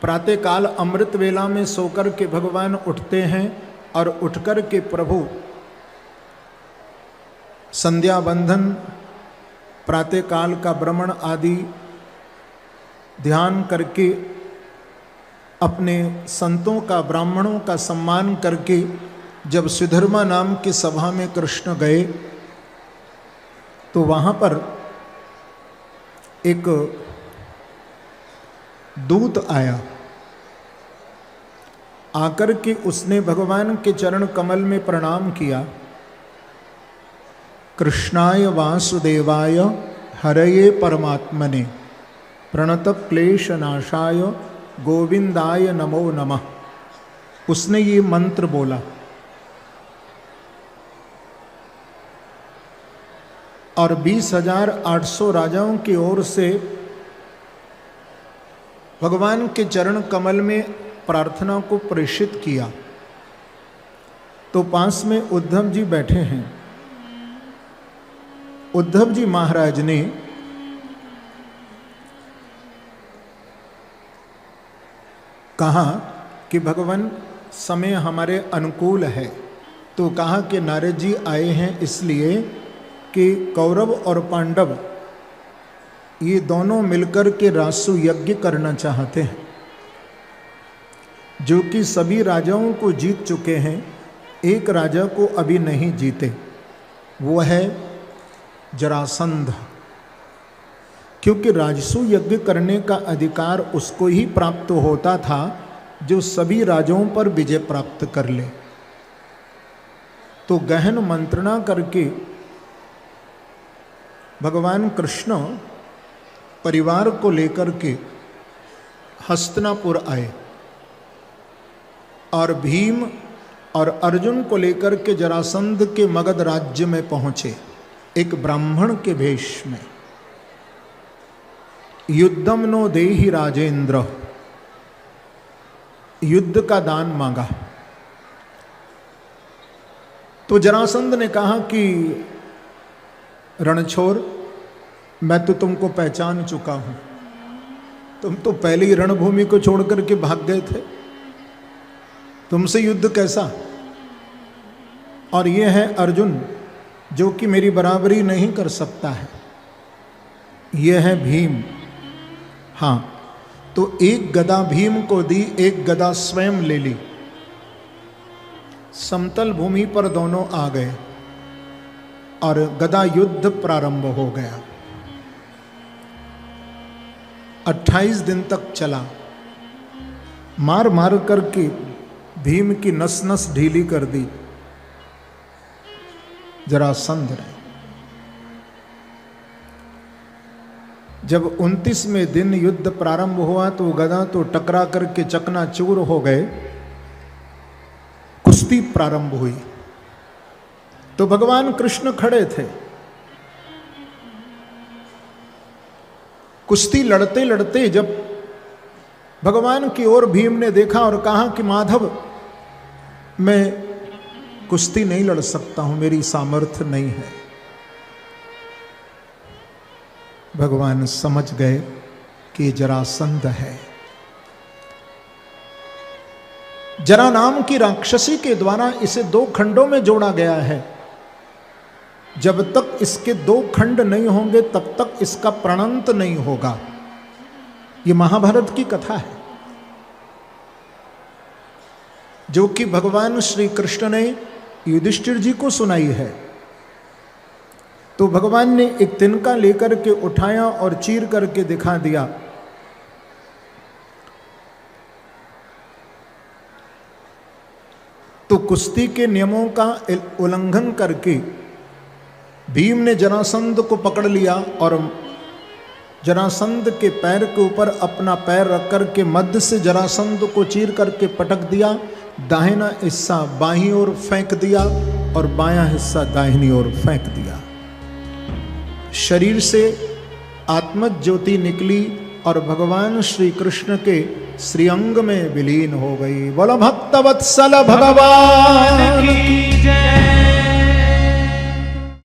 प्रातःकाल अमृत वेला में सोकर के भगवान उठते हैं और उठकर के प्रभु संध्या बंधन, प्रातःकाल का भ्रमण आदि ध्यान करके अपने संतों का, ब्राह्मणों का सम्मान करके जब सुधर्मा नाम की सभा में कृष्ण गए तो वहाँ पर एक दूत आया। आकर के उसने भगवान के चरण कमल में प्रणाम किया। कृष्णाय वासुदेवाय हरये परमात्मने प्रणत क्लेश नाशाय गोविंदाय नमो नमः। उसने ये मंत्र बोला और 20,800 राजाओं की ओर से भगवान के चरण कमल में प्रार्थना को प्रेषित किया। तो पास में उद्धव जी बैठे हैं। उद्धव जी महाराज ने कहा कि भगवान समय हमारे अनुकूल है। तो कहा कि नारद जी आए हैं इसलिए कि कौरव और पांडव ये दोनों मिलकर के रासु यज्ञ करना चाहते हैं, जो कि सभी राजाओं को जीत चुके हैं। एक राजा को अभी नहीं जीते, वो है जरासंध। क्योंकि राजसु यज्ञ करने का अधिकार उसको ही प्राप्त होता था जो सभी राजाओं पर विजय प्राप्त कर ले। तो गहन मंत्रणा करके भगवान कृष्ण परिवार को लेकर के हस्तिनापुर आए और भीम और अर्जुन को लेकर के जरासंध के मगध राज्य में पहुंचे एक ब्राह्मण के भेष में। युद्धम नो देहि राजेंद्र, युद्ध का दान मांगा। तो जरासंध ने कहा कि रणछोर, मैं तो तुमको पहचान चुका हूं, तुम तो पहले ही रणभूमि को छोड़कर के भाग गए थे, तुमसे युद्ध कैसा। और ये है अर्जुन जो कि मेरी बराबरी नहीं कर सकता है, ये है भीम। हाँ, तो एक गदा भीम को दी, एक गदा स्वयं ले ली। समतल भूमि पर दोनों आ गए और गदा युद्ध प्रारंभ हो गया। 28 दिन तक चला। मार मार करके भीम की नस नस ढीली कर दी जरासंध ने। जब 29वें दिन युद्ध प्रारंभ हुआ तो गदा तो टकरा करके चकनाचूर हो गए। कुश्ती प्रारंभ हुई तो भगवान कृष्ण खड़े थे। कुश्ती लड़ते लड़ते जब भगवान की ओर भीम ने देखा और कहा कि माधव, मैं कुश्ती नहीं लड़ सकता हूं, मेरी सामर्थ्य नहीं है। भगवान समझ गए कि जरासंध है। जरा नाम की राक्षसी के द्वारा इसे 2 खंडों में जोड़ा गया है। जब तक इसके 2 खंड नहीं होंगे तब तक इसका प्रणंत नहीं होगा। ये महाभारत की कथा है जो कि भगवान श्री कृष्ण ने युधिष्ठिर जी को सुनाई है। तो भगवान ने एक तिनका लेकर के उठाया और चीर करके दिखा दिया। तो कुश्ती के नियमों का उल्लंघन करके भीम ने जरासंध को पकड़ लिया और जरासंध के पैर के ऊपर अपना पैर रख करके मध्य से जरासंध को चीर करके पटक दिया। दाहिना हिस्सा बाईं ओर फेंक दिया और बायां हिस्सा दाहिनी ओर फेंक दिया। शरीर से आत्मज्योति निकली और भगवान श्री कृष्ण के श्रीअंग में विलीन हो गई। बोलो भक्तवत्सल भगवान की जय।